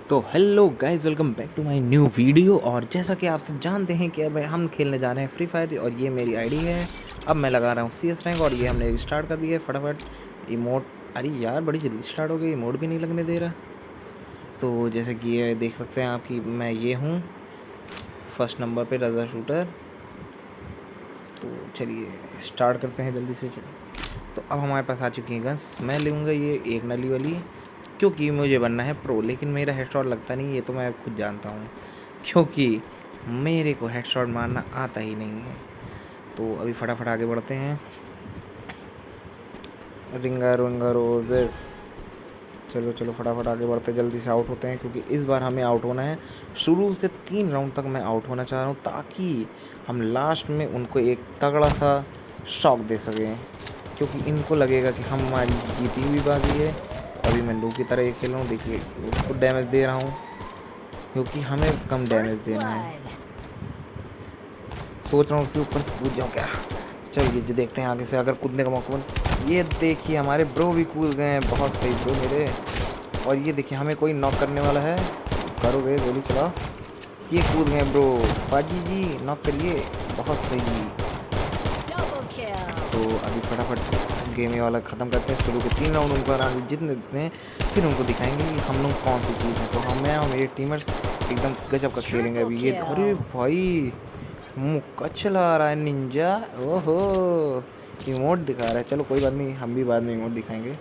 तो hello guys, welcome back to my new video. और जैसा कि आप सब जानते हैं कि अब हम खेलने जा रहे हैं फ्री फायर, और ये मेरी आईडी है। अब मैं लगा रहा हूँ CS रैंक, और ये हमने स्टार्ट कर दिया है फटाफट। इमोट, अरे यार बड़ी जल्दी स्टार्ट हो गई, इमोट भी नहीं लगने दे रहा। तो जैसे कि ये देख सकते हैं आप कि मैं ये हूँ फर्स्ट नंबर पे, रज़ा शूटर। तो चलिए स्टार्ट करते हैं जल्दी से। तो अब हमारे पास आ चुकी हैं गन्स। मैं लूँगा ये एक नली वाली, क्योंकि मुझे बनना है प्रो। लेकिन मेरा हेडशॉट लगता नहीं, ये तो मैं खुद जानता हूँ, क्योंकि मेरे को हेडशॉट मारना आता ही नहीं है। तो अभी फटाफट आगे बढ़ते हैं। रिंगा रिंगा रोजेस, चलो चलो फटाफट आगे बढ़ते, जल्दी से आउट होते हैं, क्योंकि इस बार हमें आउट होना है। शुरू से 3 राउंड तक मैं आउट होना चाह रहा हूँ, ताकि हम लास्ट में उनको एक तगड़ा सा शॉक दे सकें, क्योंकि इनको लगेगा कि हमारी जीती हुई बाजी है। तो अभी मैं लू की तरह ये खेल रहा हूँ, देखिए उसको डैमेज दे रहा हूँ, क्योंकि हमें कम डैमेज देना है। सोच रहा हूँ उसके ऊपर से कूद जाऊँ क्या। चलिए जी देखते हैं आगे से अगर कूदने का मौका मिले। ये देखिए हमारे ब्रो भी कूद गए हैं, बहुत सही ब्रो मेरे। और ये देखिए हमें कोई नॉक करने वाला है, करोगे गोली चलाओ। ये कूद गए ब्रो, बाजी जी नॉक करिए, बहुत सही। तो अभी फटाफट गेम ये वाला ख़त्म करते हैं। शुरू के 3 राउंड उनको आराम जितने जितने, फिर उनको दिखाएंगे कि हम लोग कौन सी चीज़ है। तो हम और मेरे टीमर्स एकदम गजब का खेलेंगे अभी। ये अरे भाई मुक्का चला रहा है निंजा, ओहो इमोट दिखा रहा है। चलो कोई बात नहीं, हम भी बाद में इमोट दिखाएंगे।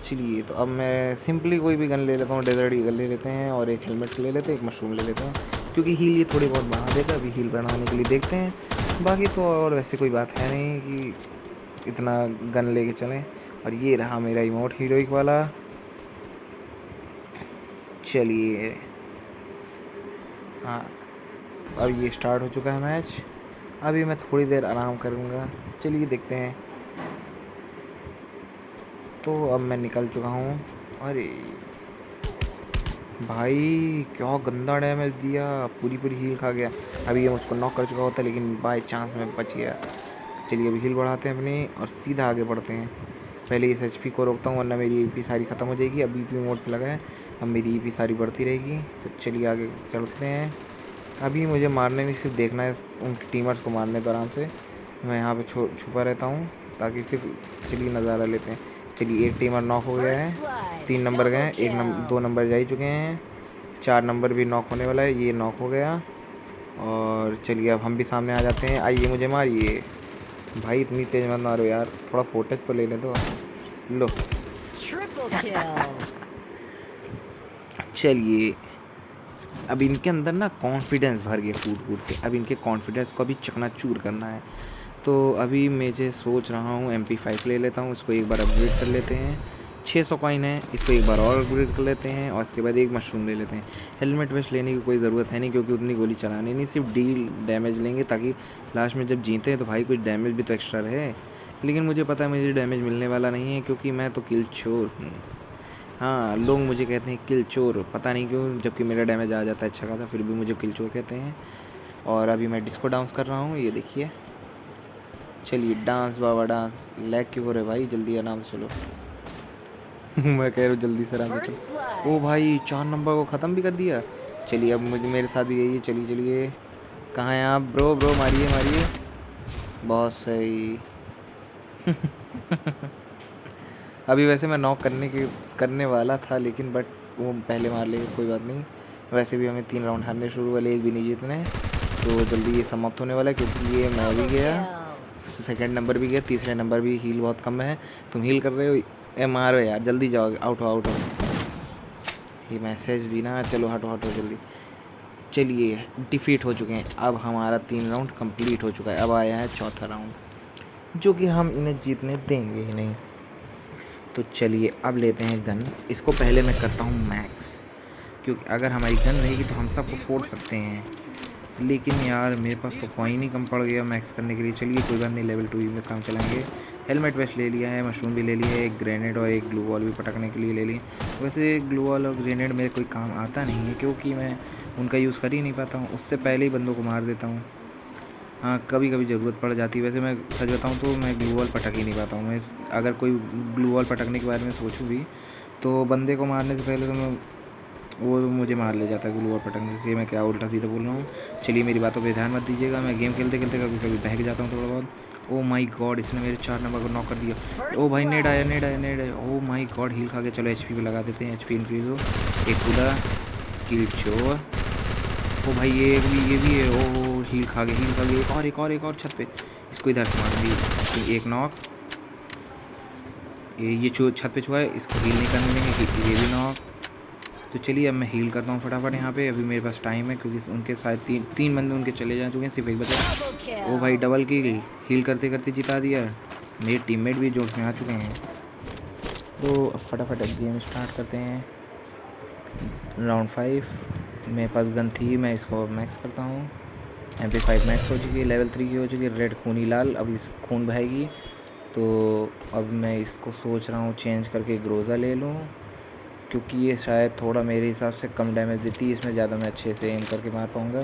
चलिए तो अब मैं सिंपली कोई भी गन ले लेता हूँ, डेजर्ट ईगल ले लेते हैं, और एक हेलमेट ले लेते हैं, एक मशरूम ले लेते हैं, क्योंकि हील ये थोड़ी बहुत बढ़ा देगा। अभी हील बढ़ाने के लिए देखते हैं, बाकी तो और वैसे कोई बात है नहीं कि इतना गन लेके चलें। और ये रहा मेरा इमोट हीरोइक वाला। चलिए हाँ, तो अब ये स्टार्ट हो चुका है मैच। अभी मैं थोड़ी देर आराम करूँगा, चलिए देखते हैं। तो अब मैं निकल चुका हूँ। अरे भाई क्या गंदा डैमेज दिया, पूरी पूरी हील खा गया। अभी ये मुझको नॉक कर चुका होता, लेकिन बाय चांस में बच गया। तो चलिए अभी हील बढ़ाते हैं अपनी, और सीधा आगे बढ़ते हैं। पहले इस HP को रोकता हूँ, वरना मेरी EP सारी ख़त्म हो जाएगी। अब BP मोड पे लगा है, अब मेरी EP सारी बढ़ती रहेगी। तो चलिए आगे चलते हैं। अभी मुझे मारने नहीं, सिर्फ देखना है उनके टीमर्स को मारने दौरान से। मैं यहाँ पे छुपा रहता हूँ, ताकि सिर्फ चलिए नज़ारा लेते हैं। चलिए एक टीमर नॉक हो गया है, 3 नंबर गए, 2 नंबर जा ही चुके हैं, 4 नंबर भी नॉक होने वाला है, ये नॉक हो गया। और चलिए अब हम भी सामने आ जाते हैं। आइए मुझे मारिए भाई, इतनी तेज मत मारो यार, थोड़ा फोटेज तो लेने दो। लो चलिए अब इनके अंदर ना कॉन्फिडेंस भर गया कूद कूद के। अब इनके कॉन्फिडेंस को अभी चकनाचूर करना है। तो अभी मैं सोच रहा हूँ MP5 ले लेता हूँ, इसको एक बार अपग्रेड कर लेते हैं। 600 कॉइन है, इसको एक बार और अपग्रेड कर लेते हैं, और इसके बाद एक मशरूम ले लेते हैं। हेलमेट वेस्ट लेने की कोई ज़रूरत है नहीं, क्योंकि उतनी गोली चलानी नहीं, सिर्फ डील डैमेज लेंगे, ताकि लास्ट में जब जीते हैं तो भाई कुछ डैमेज भी तो एक्स्ट्रा रहे। लेकिन मुझे पता है मुझे डैमेज मिलने वाला नहीं है, क्योंकि मैं तो किल चोर हूँ। हाँ, लोग मुझे कहते हैं किल चोर, पता नहीं क्यों, जबकि मेरा डैमेज आ जाता है अच्छा खासा, फिर भी मुझे किल चोर कहते हैं। और अभी मैं डिस्को डांस कर रहा हूँ, ये देखिए। चलिए डांस बाबा डांस। लैग क्यों हो रहे भाई, जल्दी आराम से चलो। मैं कह रहा हूँ जल्दी से आराम से चलो। ओ भाई 4 नंबर को ख़त्म भी कर दिया। चलिए अब मुझे मेरे साथ भी यही है, चलिए चलिए। कहाँ हैं आप ब्रो? ब्रो मारिए मारिए, बहुत सही। अभी वैसे मैं नॉक करने वाला था, लेकिन बट वो पहले मार ले, कोई बात नहीं। वैसे भी हमें 3 राउंड हारने शुरू वाले, एक भी नहीं जीतने। तो जल्दी ये समाप्त होने वाला है, क्योंकि ये मैं भी गया, सेकंड नंबर भी गया, तीसरे नंबर भी। हील बहुत कम है, तुम हील कर रहे हो, ए मारो यार, जल्दी जाओ, आउट हो आउट हो। ये मैसेज भी ना, चलो हटो हटो जल्दी। चलिए डिफीट हो चुके हैं, अब हमारा 3 राउंड कंप्लीट हो चुका है। अब आया है चौथा राउंड, जो कि हम इन्हें जीतने देंगे ही नहीं। तो चलिए अब लेते हैं गन। इसको पहले मैं करता हूँ मैक्स, क्योंकि अगर हमारी गन रहेगी तो हम सबको फोड़ सकते हैं। लेकिन यार मेरे पास तो कॉइन ही कम पड़ गया मैक्स करने के लिए। चलिए कोई बात नहीं, लेवल 2 में काम चलाएंगे। हेलमेट वेस्ट ले लिया है, मशरूम भी ले लिया है, एक ग्रेनेड और एक ग्लू वॉल भी पटकने के लिए ले ली। वैसे ग्लू वॉल और ग्रेनेड मेरे कोई काम आता नहीं है, क्योंकि मैं उनका यूज़ कर ही नहीं पाता हूँ, उससे पहले ही बंदों को मार देता हूँ। हाँ कभी कभी ज़रूरत पड़ जाती है। वैसे मैं सच बताऊँ तो मैं ग्लू वॉल पटक ही नहीं पाता हूँ। मैं अगर कोई ग्लू वॉल पटकने के बारे में सोचूँ भी, तो बंदे को मारने से पहले तो मैं वो तो मुझे मार ले जाता ग्लू वॉल पटकने से। मैं क्या उल्टा सीधा बोल रहा हूँ। चलिए मेरी बातों पे ध्यान मत दीजिएगा, मैं गेम खेलते खेलते कभी कभी बहक जाता हूँ थोड़ा बहुत। ओ माय गॉड, इसने मेरे 4 नंबर को नॉक कर दिया। ओ भाई नेड आया, नेड आया, नेड आया। ओ माय गॉड, हील खा के। चलो एचपी पे लगा देते हैं, एचपी इंक्रीज हो। एक पूरा किल चो। ओ भाई ये भी है। ओ हील खा गए, हील खा गए। एक और छत पे। इसको इधर से मार दी, एक नॉक। ये छत पे छुआ है, इसको हील नहीं करने देंगे कि ये भी नॉक। तो चलिए अब मैं हील करता हूँ फटाफट यहाँ पे। अभी मेरे पास टाइम है क्योंकि उनके शायद तीन बंदे उनके चले जा चुके हैं, सिर्फ एक बचा। ओ भाई डबल किल, हील करते करते जिता दिया। मेरे टीममेट भी जोश में आ चुके हैं। तो अब फटाफट गेम स्टार्ट करते हैं। राउंड 5। मेरे पास गन थी, मैं इसको मैक्स करता हूँ। MP5 मैक्स हो चुकी है, लेवल 3 की हो चुकी है। रेड खूनी लाल, अब इस खून बहेगी। तो अब मैं इसको सोच रहा हूँ चेंज करके ग्रोज़ा ले लूँ, क्योंकि ये शायद थोड़ा मेरे हिसाब से कम डैमेज देती है, इसमें ज़्यादा मैं अच्छे से एम करके मार पाऊँगा।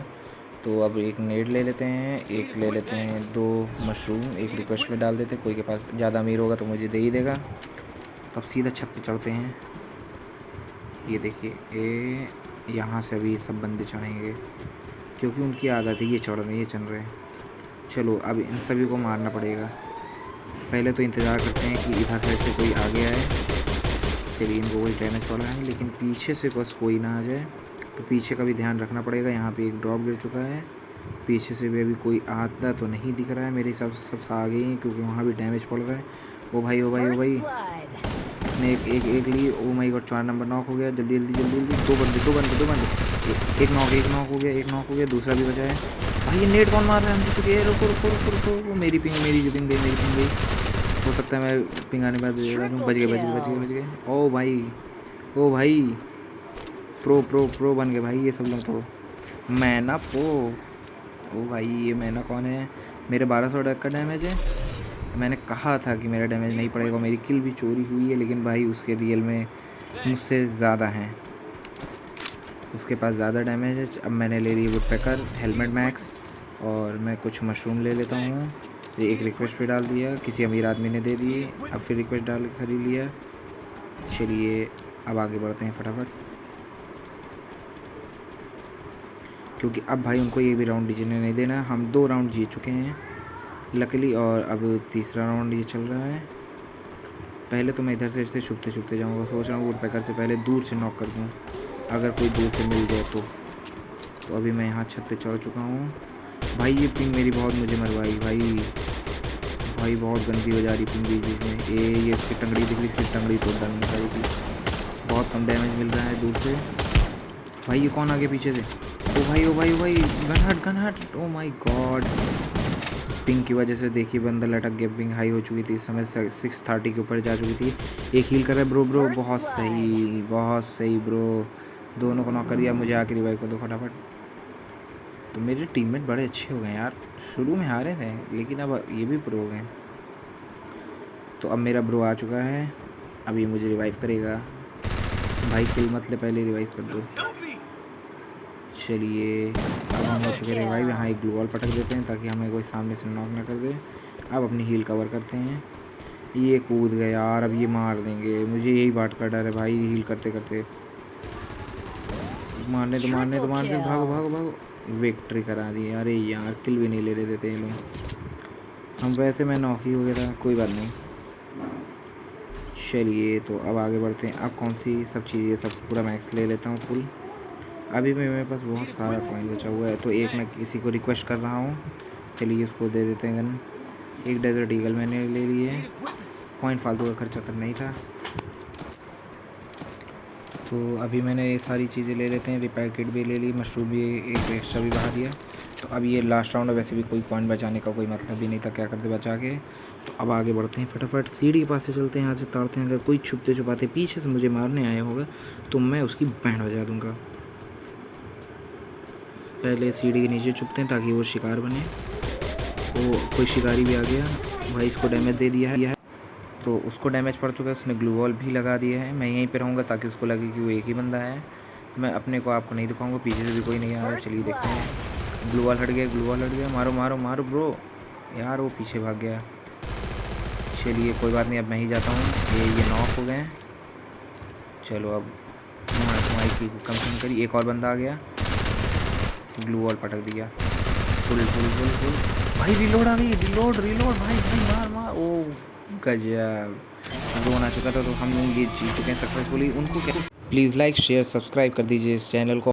तो अब एक नेड ले लेते हैं, एक ले लेते हैं 2 मशरूम, एक रिक्वेस्ट में डाल देते हैं। कोई के पास ज़्यादा अमीर होगा तो मुझे दे ही देगा। तो अब सीधा छत पे चढ़ते हैं। ये देखिए, ये यहाँ से अभी सब बंदे चढ़ेंगे क्योंकि उनकी आदत है ये चढ़ रहे, ये चल रहे हैं। चलो अब इन सभी को मारना पड़ेगा। पहले तो इंतज़ार करते हैं कि इधर साइड से कोई आगे आए। चलिए इनको कोई डैमेज पड़ रहा है, लेकिन पीछे से बस कोई ना आ जाए। तो पीछे का भी ध्यान रखना पड़ेगा। यहाँ पे एक ड्रॉप गिर चुका है, पीछे से भी अभी कोई आता तो नहीं दिख रहा है। मेरे हिसाब से सब आ गए हैं क्योंकि वहाँ भी डैमेज पड़ रहा है। ओ भाई ओ भाई ओ भाई, इसने एक ली। Oh my god, 4 number knock हो गया। जल्दी जल्दी जल्दी जल्दी, दो बंदे। एक नॉक हो गया, दूसरा भी बचा है। भाई ये नेट कौन मार रहा है हमसे? चुके रुको रुको रुको रुको। वो मेरी पिंग गई। हो सकता है मैं पिंग आने के बाद बच गए। ओ भाई प्रो बन गए भाई ये सब लोग। तो मैना प्रो। ओ भाई ये मैना कौन है? मेरे 1200 का डैमेज है। मैंने कहा था कि मेरा डैमेज नहीं पड़ेगा। मेरी किल भी चोरी हुई है, लेकिन भाई उसके रियल में मुझसे ज़्यादा हैं, उसके पास ज़्यादा डैमेज है। अब मैंने ले ली वुडपेकर, हेलमेट मैक्स, और मैं कुछ मशरूम ले लेता हूँ। ये एक रिक्वेस्ट पे डाल दिया, किसी अमीर आदमी ने दे दिए। अब फिर रिक्वेस्ट डाल के खरीद लिया। चलिए अब आगे बढ़ते हैं फटाफट, क्योंकि अब भाई उनको ये भी राउंड जीतने नहीं देना। हम 2 राउंड जीत चुके हैं लकीली, और अब तीसरा राउंड ये चल रहा है। पहले तो मैं इधर से छुपते जाऊंगा। सोच रहा हूँ वुडपेकर से पहले दूर से नॉक कर दूँ, अगर कोई दूर से मिल जाए तो। अभी मैं यहाँ छत पे चढ़ चुका हूँ। भाई ये पिंग मेरी बहुत मुझे मरवाई भाई बहुत गंदी हो जा रही पिंग बीच में। ये इसकी टंगड़ी दिख रही, इसकी टंगड़ी तो डन निकाली थी। बहुत कम डैमेज मिल रहा है दूर से। भाई ये कौन आगे पीछे से? ओ भाई गन हट। ओ माय गॉड, पिंग की वजह से देखिए बंदा लटक गया। पिंग हाई हो चुकी थी इस समय, 630 के ऊपर जा चुकी थी। एक हील कर रहा है ब्रो। बहुत सही ब्रो, दोनों को नॉक कर दिया। मुझे आके रिवाइव कर दो फटाफट। तो मेरे टीममेट बड़े अच्छे हो गए यार। शुरू में हारे थे, लेकिन अब ये भी प्रो हो गए। तो अब मेरा ब्रो आ चुका है, अब ये मुझे रिवाइव करेगा। भाई किल मत ले, पहले रिवाइव कर दो। चलिए अब हम हो चुके रिवाइव। यहाँ एक ग्लू वॉल पटक देते हैं ताकि हमें कोई सामने से नॉक ना कर दे। अब अपनी हील कवर करते हैं। ये कूद गए यार, अब ये मार देंगे मुझे, यही बात का डर है भाई। हील करते करते मारने तो भागो। विक्ट्री करा दी। अरे यार किल भी नहीं ले रहे देते ये लोग। हम वैसे मैं नॉक ही हो गया था, कोई बात नहीं। चलिए तो अब आगे बढ़ते हैं। अब कौन सी सब चीज़ें, सब पूरा मैक्स ले लेता हूँ फुल। अभी भी मेरे पास बहुत सारा कॉइन बचा हुआ है, तो एक मैं किसी को रिक्वेस्ट कर रहा हूँ। चलिए उसको दे देते हैं गन। एक डेजर्ट ईगल मैंने ले ली है, कॉइन फालतू का खर्चा करना ही था। तो अभी मैंने ये सारी चीज़ें ले लेते हैं। रिपेयर किट भी ले ली, मशरूम भी एक एक्स्ट्रा भी बढ़ा दिया। तो अब ये लास्ट राउंड है, वैसे भी कोई कॉइन बचाने का कोई मतलब भी नहीं था, क्या करते बचा के। तो अब आगे बढ़ते हैं फटाफट, सीढ़ी के पास से चलते हैं, यहाँ से ताड़ते हैं। अगर कोई छुपते छुपाते पीछे से मुझे मारने आया होगा तो मैं उसकी बैंड बजा दूँगा। पहले सीढ़ी के नीचे छुपते हैं ताकि वो शिकार बने। वो कोई शिकारी भी आ गया भाई, इसको डैमेज दे दिया है। तो उसको डैमेज पड़ चुका है, उसने ग्लू वॉल भी लगा दिया है। मैं यहीं पे रहूँगा ताकि उसको लगे कि वो एक ही बंदा है। मैं अपने को आपको नहीं दिखाऊंगा, पीछे से भी कोई नहीं आ रहा। चलिए देखते हैं। ग्लू वॉल हट गया। मारो ब्रो। यार वो पीछे भाग गया। चलिए कोई बात नहीं, अब मैं ही जाता हूँ। ये नॉक हो गए। चलो अब तुम्हारे भाई की कंफर्म करी। एक और बंदा आ गया, ग्लू वॉल पटक दिया। फुल फुल फुल फुल भाई, रिलोड आ गई, रिलोड रिलोड भाई भाई, मार मार। ओ गजब, जोन आ चुका था तो हम लोग ये जीत चुके हैं सक्सेसफुली। उनको क्या, प्लीज़ लाइक शेयर सब्सक्राइब कर दीजिए इस चैनल को।